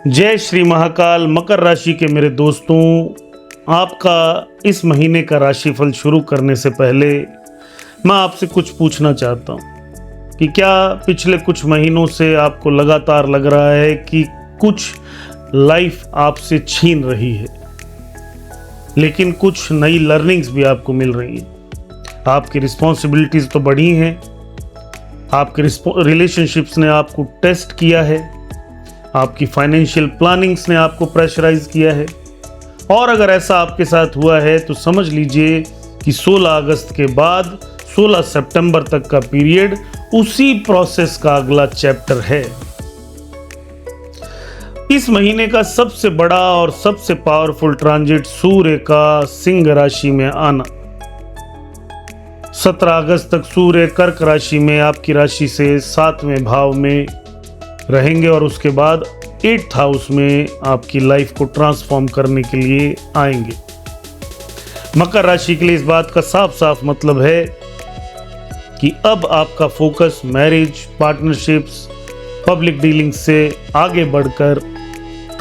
जय श्री महाकाल। मकर राशि के मेरे दोस्तों, आपका इस महीने का राशिफल शुरू करने से पहले मैं आपसे कुछ पूछना चाहता हूँ कि क्या पिछले कुछ महीनों से आपको लगातार लग रहा है कि कुछ लाइफ आपसे छीन रही है, लेकिन कुछ नई लर्निंग्स भी आपको मिल रही हैं। आपकी रिस्पॉन्सिबिलिटीज़ तो बढ़ी हैं, आपके रिलेशनशिप्स ने आपको टेस्ट किया है, आपकी फाइनेंशियल प्लानिंग्स ने आपको प्रेशराइज किया है। और अगर ऐसा आपके साथ हुआ है तो समझ लीजिए कि 16 अगस्त के बाद 16 सितंबर तक का पीरियड उसी प्रोसेस का अगला चैप्टर है। इस महीने का सबसे बड़ा और सबसे पावरफुल ट्रांजिट सूर्य का सिंह राशि में आना। 17 अगस्त तक सूर्य कर्क राशि में आपकी राशि से 7वें भाव में रहेंगे और उसके बाद 8th हाउस में आपकी लाइफ को ट्रांसफॉर्म करने के लिए आएंगे। मकर राशि के लिए इस बात का साफ साफ मतलब है कि अब आपका focus marriage, partnerships, public dealings से आगे बढ़कर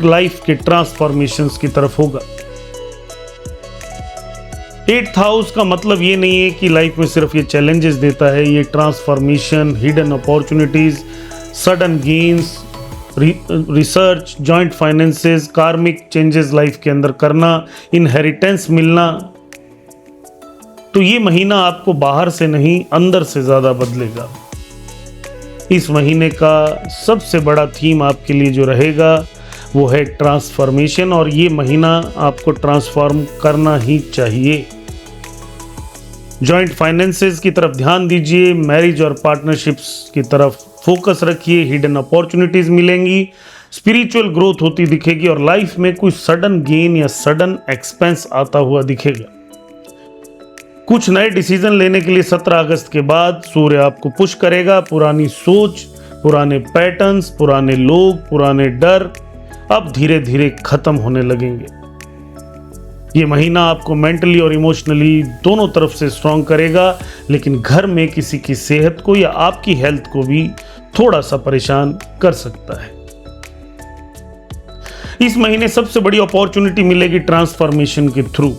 लाइफ के ट्रांसफॉर्मेशंस की तरफ होगा। 8th हाउस का मतलब ये नहीं है कि लाइफ में सिर्फ ये चैलेंजेस देता है, ये transformation, hidden opportunities, sudden gains, research, joint finances, कार्मिक चेंजेस लाइफ के अंदर करना, इनहेरिटेंस मिलना। तो ये महीना आपको बाहर से नहीं अंदर से ज़्यादा बदलेगा। इस महीने का सबसे बड़ा थीम आपके लिए जो रहेगा वो है ट्रांसफॉर्मेशन, और ये महीना आपको ट्रांसफॉर्म करना ही चाहिए। जॉइंट फाइनेंसेस की तरफ ध्यान दीजिए, मैरिज और पार्टनरशिप्स की तरफ फोकस रखिए, हिडन अपॉर्चुनिटीज मिलेंगी, स्पिरिचुअल ग्रोथ होती दिखेगी और लाइफ में कोई सडन गेन या सडन एक्सपेंस आता हुआ दिखेगा। कुछ नए डिसीजन लेने के लिए 17 अगस्त के बाद सूर्य आपको पुश करेगा। पुरानी सोच, पुराने पैटर्न्स, पुराने लोग, पुराने डर अब धीरे धीरे खत्म होने लगेंगे। ये महीना आपको मेंटली और इमोशनली दोनों तरफ से स्ट्रांग करेगा, लेकिन घर में किसी की सेहत को या आपकी हेल्थ को भी थोड़ा सा परेशान कर सकता है। इस महीने सबसे बड़ी अपॉर्चुनिटी मिलेगी ट्रांसफॉर्मेशन के थ्रू।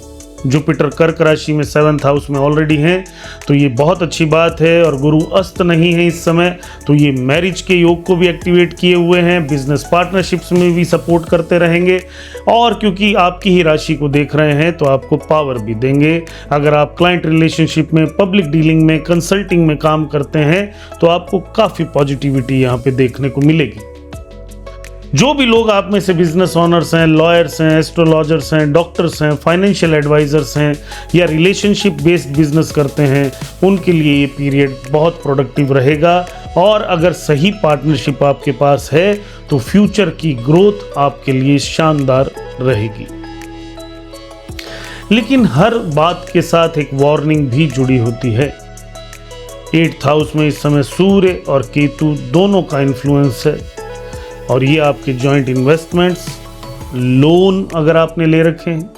जुपिटर कर्क राशि में 7th हाउस में ऑलरेडी हैं, तो ये बहुत अच्छी बात है। और गुरु अस्त नहीं है इस समय, तो ये मैरिज के योग को भी एक्टिवेट किए हुए हैं, बिजनेस पार्टनरशिप्स में भी सपोर्ट करते रहेंगे। और क्योंकि आपकी ही राशि को देख रहे हैं तो आपको पावर भी देंगे। अगर आप क्लाइंट रिलेशनशिप में, पब्लिक डीलिंग में, कंसल्टिंग में काम करते हैं तो आपको काफ़ी पॉजिटिविटी यहाँ पे देखने को मिलेगी। जो भी लोग आप में से बिजनेस ऑनर्स हैं, लॉयर्स हैं, एस्ट्रोलॉजर्स हैं, डॉक्टर्स हैं, फाइनेंशियल एडवाइजर्स हैं या रिलेशनशिप बेस्ड बिजनेस करते हैं, उनके लिए ये पीरियड बहुत प्रोडक्टिव रहेगा। और अगर सही पार्टनरशिप आपके पास है तो फ्यूचर की ग्रोथ आपके लिए शानदार रहेगी। लेकिन हर बात के साथ एक वार्निंग भी जुड़ी होती है। 8th हाउस में इस समय सूर्य और केतु दोनों का इन्फ्लुएंस है, और ये आपके जॉइंट इन्वेस्टमेंट्स, लोन अगर आपने ले रखे हैं,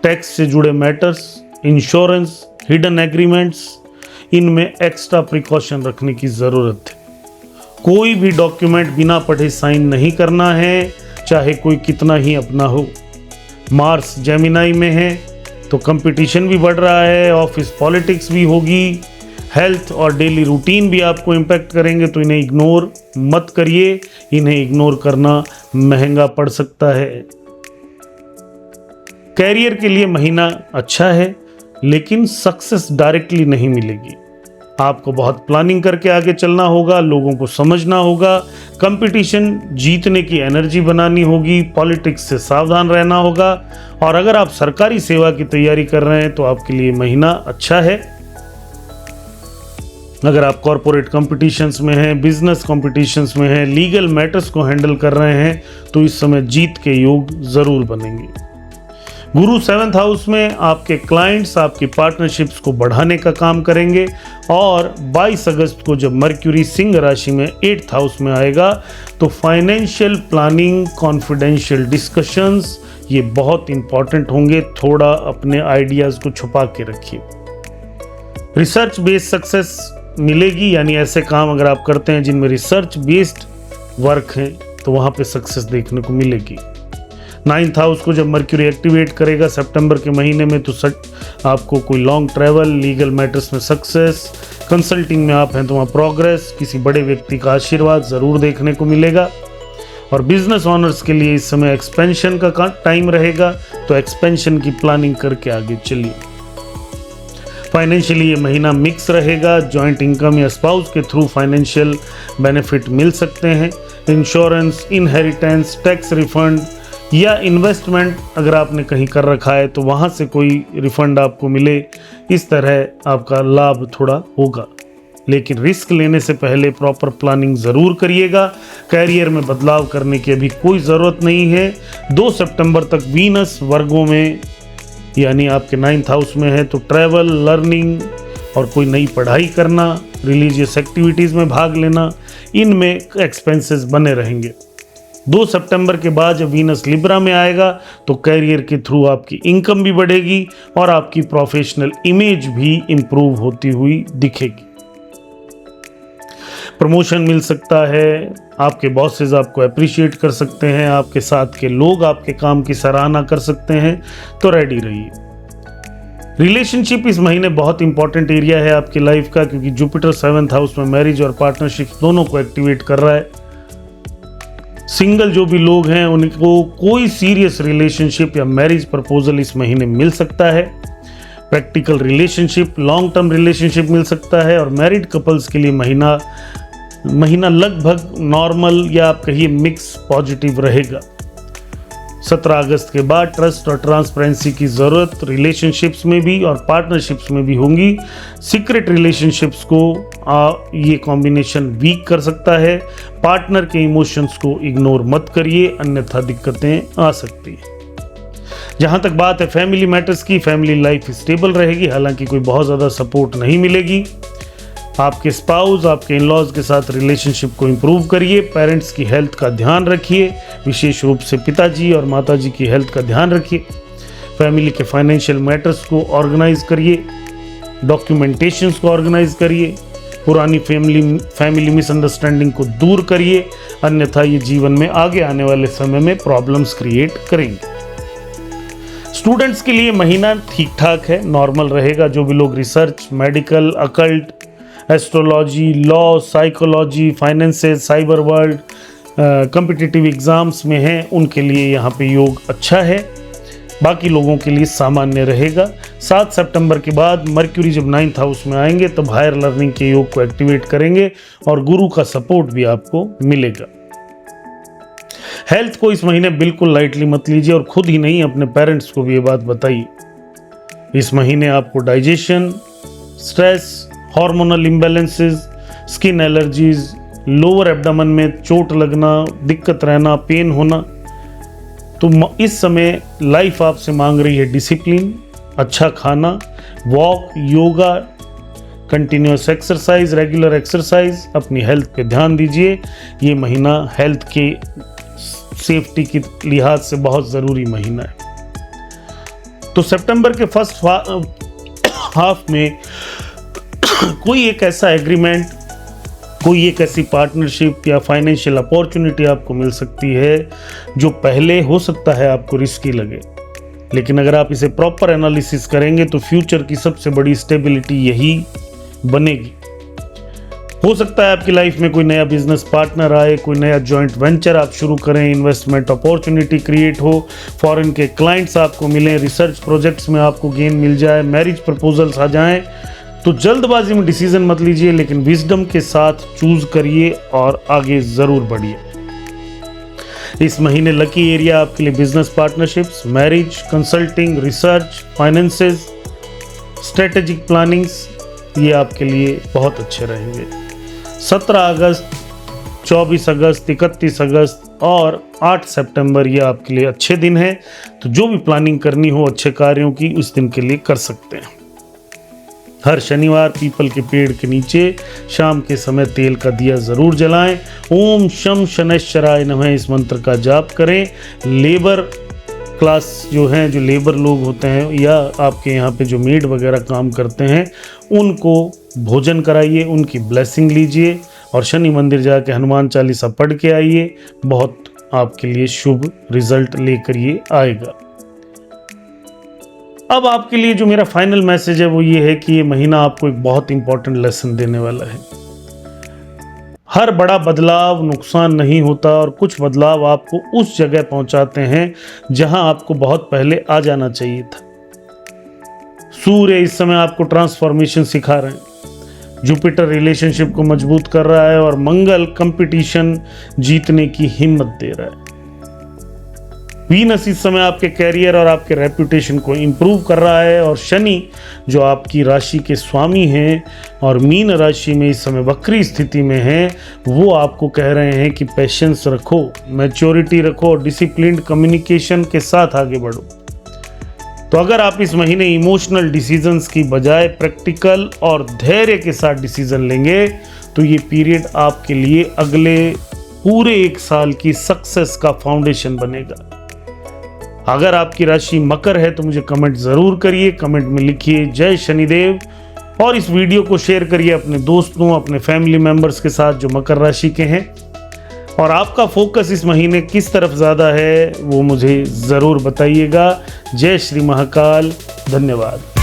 टैक्स से जुड़े मैटर्स, इंश्योरेंस, हिडन एग्रीमेंट्स, इनमें एक्स्ट्रा प्रिकॉशन रखने की ज़रूरत है। कोई भी डॉक्यूमेंट बिना पढ़े साइन नहीं करना है, चाहे कोई कितना ही अपना हो। मार्स जेमिनाई में है तो कंपटीशन भी बढ़ रहा है, ऑफिस पॉलिटिक्स भी होगी, हेल्थ और डेली रूटीन भी आपको इम्पैक्ट करेंगे, तो इन्हें इग्नोर मत करिए। इन्हें इग्नोर करना महंगा पड़ सकता है। कैरियर के लिए महीना अच्छा है, लेकिन सक्सेस डायरेक्टली नहीं मिलेगी। आपको बहुत प्लानिंग करके आगे चलना होगा, लोगों को समझना होगा, कंपटीशन जीतने की एनर्जी बनानी होगी, पॉलिटिक्स से सावधान रहना होगा। और अगर आप सरकारी सेवा की तैयारी कर रहे हैं तो आपके लिए महीना अच्छा है। अगर आप कॉरपोरेट कॉम्पिटिशन्स में हैं, बिजनेस कॉम्पिटिशन्स में हैं, लीगल मैटर्स को हैंडल कर रहे हैं, तो इस समय जीत के योग जरूर बनेंगे। गुरु 7th हाउस में आपके क्लाइंट्स आपकी पार्टनरशिप्स को बढ़ाने का काम करेंगे। और 22 अगस्त को जब मर्क्यूरी सिंह राशि में 8th हाउस में आएगा तो फाइनेंशियल प्लानिंग, कॉन्फिडेंशियल डिस्कशंस ये बहुत इंपॉर्टेंट होंगे। थोड़ा अपने आइडियाज़ को छुपा के रखिए। रिसर्च बेस्ड सक्सेस मिलेगी, यानी ऐसे काम अगर आप करते हैं जिनमें रिसर्च बेस्ड वर्क है तो वहाँ पे सक्सेस देखने को मिलेगी। 9th हाउस को जब मर्क्यूरी एक्टिवेट करेगा सितंबर के महीने में, तो आपको कोई लॉन्ग ट्रैवल, लीगल मैटर्स में सक्सेस, कंसल्टिंग में आप हैं तो वहाँ प्रोग्रेस, किसी बड़े व्यक्ति का आशीर्वाद ज़रूर देखने को मिलेगा। और बिजनेस ऑनर्स के लिए इस समय एक्सपेंशन का टाइम रहेगा, तो एक्सपेंशन की प्लानिंग करके आगे चलिए। फाइनेंशियली ये महीना मिक्स रहेगा, जॉइंट इनकम या स्पाउस के थ्रू फाइनेंशियल बेनिफिट मिल सकते हैं। इंश्योरेंस, इनहेरिटेंस, टैक्स रिफंड या इन्वेस्टमेंट अगर आपने कहीं कर रखा है तो वहाँ से कोई रिफंड आपको मिले, इस तरह आपका लाभ थोड़ा होगा। लेकिन रिस्क लेने से पहले प्रॉपर प्लानिंग ज़रूर करिएगा। कैरियर में बदलाव करने की अभी कोई ज़रूरत नहीं है। 2 सितंबर तक वीनस वर्गों में यानी आपके 9th हाउस में है, तो ट्रैवल, लर्निंग और कोई नई पढ़ाई करना, रिलीजियस एक्टिविटीज़ में भाग लेना, इनमें एक्सपेंसेस बने रहेंगे। 2 सितंबर के बाद जब वीनस लिब्रा में आएगा तो कैरियर के थ्रू आपकी इनकम भी बढ़ेगी और आपकी प्रोफेशनल इमेज भी इम्प्रूव होती हुई दिखेगी। प्रमोशन मिल सकता है, आपके बॉसेस आपको अप्रिशिएट कर सकते हैं, आपके साथ के लोग आपके काम की सराहना कर सकते हैं, तो रेडी रहिए। रिलेशनशिप इस महीने बहुत इंपॉर्टेंट एरिया है आपकी लाइफ का, क्योंकि जुपिटर 7th हाउस में मैरिज और पार्टनरशिप दोनों को एक्टिवेट कर रहा है। सिंगल जो भी लोग हैं उनको कोई सीरियस रिलेशनशिप या मैरिज प्रपोजल इस महीने मिल सकता है। Practical relationship, long term relationship मिल सकता है। और मैरिड कपल्स के लिए महीना लगभग नॉर्मल या आप कहिए मिक्स पॉजिटिव रहेगा। 17 अगस्त के बाद ट्रस्ट और ट्रांसपेरेंसी की ज़रूरत रिलेशनशिप्स में भी और पार्टनरशिप्स में भी होंगी। सीक्रेट रिलेशनशिप्स को ये कॉम्बिनेशन वीक कर सकता है। पार्टनर के इमोशंस को इग्नोर मत करिए, अन्यथा दिक्कतें आ सकती हैं। जहाँ तक बात है फैमिली मैटर्स की, फैमिली लाइफ स्टेबल रहेगी, हालांकि कोई बहुत ज़्यादा सपोर्ट नहीं मिलेगी। आपके स्पाउस, आपके इन-लॉज के साथ रिलेशनशिप को इम्प्रूव करिए। पेरेंट्स की हेल्थ का ध्यान रखिए, विशेष रूप से पिताजी और माताजी की हेल्थ का ध्यान रखिए। फैमिली के फाइनेंशियल मैटर्स को ऑर्गेनाइज करिए, डॉक्यूमेंटेशंस को ऑर्गेनाइज करिए, पुरानी फैमिली मिसअंडरस्टैंडिंग को दूर करिए, अन्यथा ये जीवन में आगे आने वाले समय में प्रॉब्लम्स क्रिएट करेंगे। स्टूडेंट्स के लिए महीना ठीक ठाक है, नॉर्मल रहेगा। जो भी लोग research, medical, occult, astrology, law, psychology, finances, cyber world, competitive exams में हैं, उनके लिए यहाँ पे योग अच्छा है। बाकी लोगों के लिए सामान्य रहेगा। 7 सितंबर के बाद मर्क्यूरी जब 9th हाउस में आएंगे तब हायर लर्निंग के योग को एक्टिवेट करेंगे और गुरु का सपोर्ट भी आपको मिलेगा। हेल्थ को इस महीने बिल्कुल लाइटली मत लीजिए और खुद ही नहीं अपने पेरेंट्स को भी ये बात बताइए। इस महीने आपको digestion, stress, hormonal imbalances, skin allergies, lower abdomen में चोट लगना, दिक्कत रहना, पेन होना, तो इस समय लाइफ आपसे मांग रही है डिसिप्लिन, अच्छा खाना, walk, yoga, continuous exercise, regular exercise. अपनी हेल्थ पे ध्यान दीजिए। ये महीना हेल्थ के सेफ्टी की लिहाज से बहुत ज़रूरी महीना है। तो सितंबर के फर्स्ट हाफ में कोई एक ऐसा एग्रीमेंट, कोई एक ऐसी पार्टनरशिप या फाइनेंशियल अपॉर्चुनिटी आपको मिल सकती है जो पहले हो सकता है आपको रिस्की लगे, लेकिन अगर आप इसे प्रॉपर एनालिसिस करेंगे तो फ्यूचर की सबसे बड़ी स्टेबिलिटी यही बनेगी। हो सकता है आपकी लाइफ में कोई नया बिजनेस पार्टनर आए, कोई नया जॉइंट वेंचर आप शुरू करें, इन्वेस्टमेंट अपॉर्चुनिटी क्रिएट हो, फॉरेन के क्लाइंट्स आपको मिलें, रिसर्च प्रोजेक्ट्स में आपको गेन मिल जाए, मैरिज प्रपोजल्स आ जाएं। तो जल्दबाजी में डिसीजन मत लीजिए, लेकिन विजडम के साथ चूज करिए और आगे ज़रूर बढ़िए। इस महीने लकी एरिया आपके लिए business partnerships, marriage, consulting, research, finances, strategic plannings, ये आपके लिए बहुत अच्छे रहेंगे। 17 अगस्त, 24 अगस्त, 31 अगस्त और 8 सितंबर ये आपके लिए अच्छे दिन हैं। तो जो भी प्लानिंग करनी हो अच्छे कार्यों की, उस दिन के लिए कर सकते हैं। हर शनिवार पीपल के पेड़ के नीचे शाम के समय तेल का दिया ज़रूर जलाएं। ओम शम शनैश्चराय नमः इस मंत्र का जाप करें। लेबर क्लास जो हैं, जो लेबर लोग होते हैं या आपके यहाँ पे जो मेड वगैरह काम करते हैं, उनको भोजन कराइए, उनकी ब्लेसिंग लीजिए और शनि मंदिर जाके हनुमान चालीसा पढ़ के आइए, बहुत आपके लिए शुभ रिजल्ट लेकर ये आएगा। अब आपके लिए जो मेरा फाइनल मैसेज है वो ये है कि ये महीना आपको एक बहुत इंपॉर्टेंट लेसन देने वाला है। हर बड़ा बदलाव नुकसान नहीं होता और कुछ बदलाव आपको उस जगह पहुंचाते हैं जहां आपको बहुत पहले आ जाना चाहिए था। सूर्य इस समय आपको ट्रांसफॉर्मेशन सिखा रहे हैं, जुपिटर रिलेशनशिप को मजबूत कर रहा है और मंगल कंपटीशन जीतने की हिम्मत दे रहा है। वीनस इस समय आपके कैरियर और आपके रेपुटेशन को इंप्रूव कर रहा है और शनि जो आपकी राशि के स्वामी हैं और मीन राशि में इस समय वक्री स्थिति में है, वो आपको कह रहे हैं कि पेशेंस रखो, मैच्योरिटी रखो और डिसिप्लिन्ड कम्युनिकेशन के साथ आगे बढ़ो। तो अगर आप इस महीने इमोशनल डिसीजंस की बजाय प्रैक्टिकल और धैर्य के साथ डिसीजन लेंगे तो ये पीरियड आपके लिए अगले पूरे 1 साल की सक्सेस का फाउंडेशन बनेगा। अगर आपकी राशि मकर है तो मुझे कमेंट ज़रूर करिए, कमेंट में लिखिए जय शनिदेव और इस वीडियो को शेयर करिए अपने दोस्तों, अपने फैमिली मेंबर्स के साथ जो मकर राशि के हैं। और आपका फोकस इस महीने किस तरफ ज़्यादा है वो मुझे ज़रूर बताइएगा। जय श्री महाकाल, धन्यवाद।